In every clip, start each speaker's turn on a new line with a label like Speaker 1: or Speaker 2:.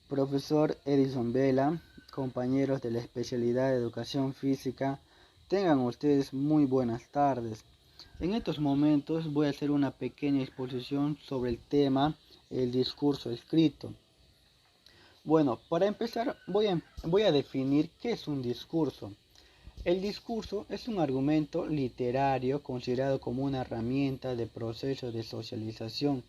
Speaker 1: Profesor Edison Vela, compañeros de la especialidad de Educación Física, tengan ustedes muy buenas tardes. En estos momentos voy a hacer una pequeña exposición sobre el tema el discurso escrito. Bueno, para empezar voy a definir qué es un discurso. El discurso es un argumento literario considerado como una herramienta de proceso de socialización,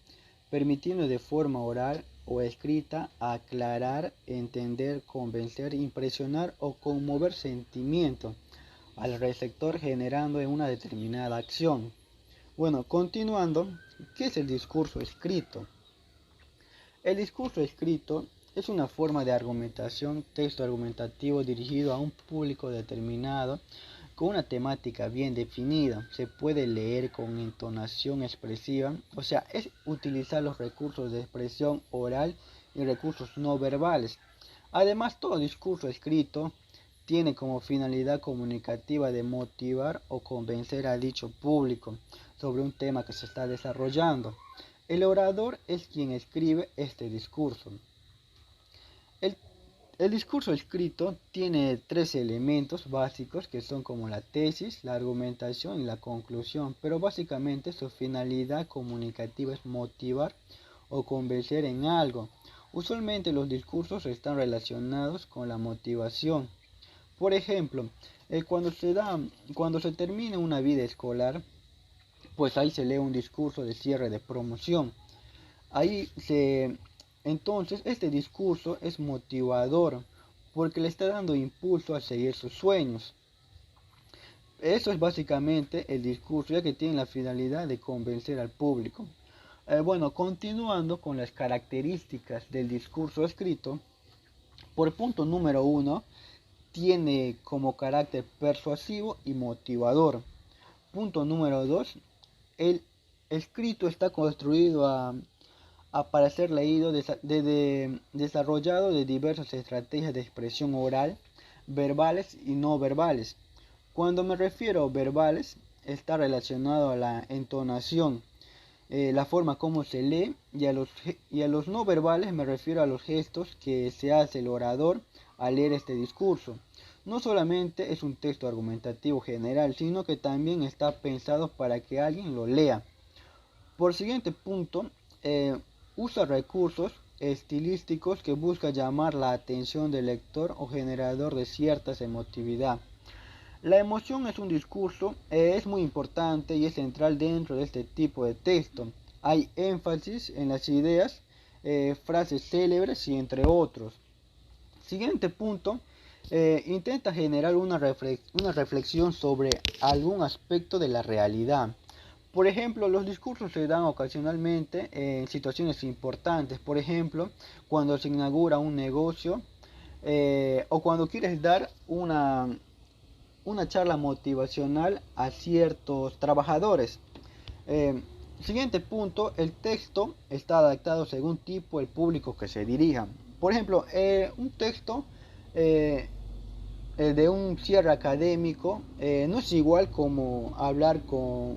Speaker 1: permitiendo de forma oral o escrita aclarar, entender, convencer, impresionar o conmover sentimientos al receptor generando en una determinada acción. Bueno, continuando, ¿qué es el discurso escrito? El discurso escrito es una forma de argumentación, texto argumentativo dirigido a un público determinado con una temática bien definida. Se puede leer con entonación expresiva, o sea, es utilizar los recursos de expresión oral y recursos no verbales. Además, todo discurso escrito tiene como finalidad comunicativa de motivar o convencer a dicho público sobre un tema que se está desarrollando. El orador es quien escribe este discurso. El, el discurso escrito tiene tres elementos básicos que son como la tesis, la argumentación y la conclusión, pero básicamente su finalidad comunicativa es motivar o convencer en algo. Usualmente los discursos están relacionados con la motivación. Por ejemplo, cuando se termina una vida escolar, pues ahí se lee un discurso de cierre de promoción. Ahí se, entonces este discurso es motivador porque le está dando impulso a seguir sus sueños. Eso es básicamente el discurso, ya que tiene la finalidad de convencer al público. Bueno, continuando con las características del discurso escrito, por punto número uno, tiene como carácter persuasivo y motivador. Punto número 2, el escrito está construido para ser leído, desarrollado de diversas estrategias de expresión oral, verbales y no verbales. Cuando me refiero a verbales, está relacionado a la entonación, la forma como se lee, y a los no verbales me refiero a los gestos que se hace el orador al leer este discurso. No solamente es un texto argumentativo general, sino que también está pensado para que alguien lo lea. Por siguiente punto, usa recursos estilísticos que busca llamar la atención del lector o generador de cierta emotividad. La emoción es un discurso, es muy importante y es central dentro de este tipo de texto. Hay énfasis en las ideas, frases célebres y entre otros. Siguiente punto, intenta generar una reflexión sobre algún aspecto de la realidad. Por ejemplo, los discursos se dan ocasionalmente en situaciones importantes. Por ejemplo, cuando se inaugura un negocio o cuando quieres dar una charla motivacional a ciertos trabajadores. Eh, Siguiente punto, el texto está adaptado según tipo el público que se dirija. Por ejemplo, un texto eh, de un cierre académico no es igual como hablar con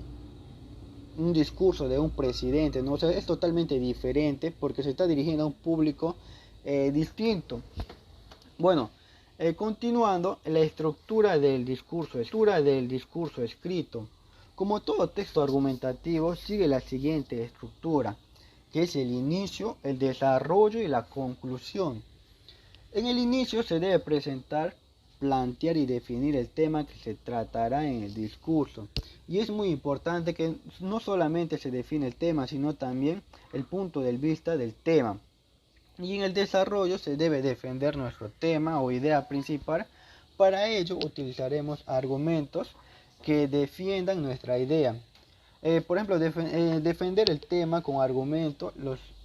Speaker 1: un discurso de un presidente, ¿no? O sea, es totalmente diferente porque se está dirigiendo a un público distinto. Bueno, continuando, estructura del discurso escrito. Como todo texto argumentativo, sigue la siguiente estructura, que es el inicio, el desarrollo y la conclusión. En el inicio se debe presentar, plantear y definir el tema que se tratará en el discurso. Y es muy importante que no solamente se define el tema, sino también el punto de vista del tema. Y en el desarrollo se debe defender nuestro tema o idea principal. Para ello utilizaremos argumentos que defiendan nuestra idea. Por ejemplo, defender el tema con argumentos,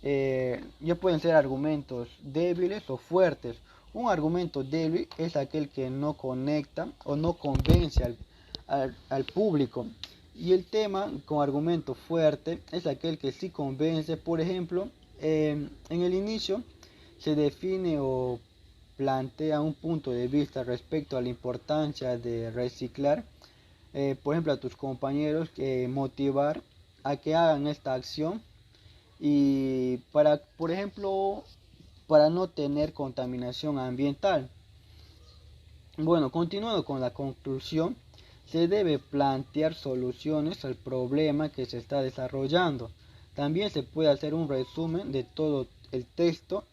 Speaker 1: ya pueden ser argumentos débiles o fuertes. Un argumento débil es aquel que no conecta o no convence al público. Y el tema con argumento fuerte es aquel que sí convence. Por ejemplo, en el inicio se define o plantea un punto de vista respecto a la importancia de reciclar, por ejemplo, a tus compañeros, motivar a que hagan esta acción y para, por ejemplo, para no tener contaminación ambiental. Bueno, continuando con la conclusión, se debe plantear soluciones al problema que se está desarrollando. También se puede hacer un resumen de todo el texto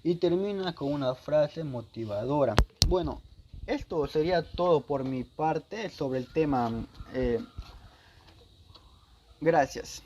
Speaker 1: y termina con una frase motivadora. Bueno, esto sería todo por mi parte sobre el tema. Gracias.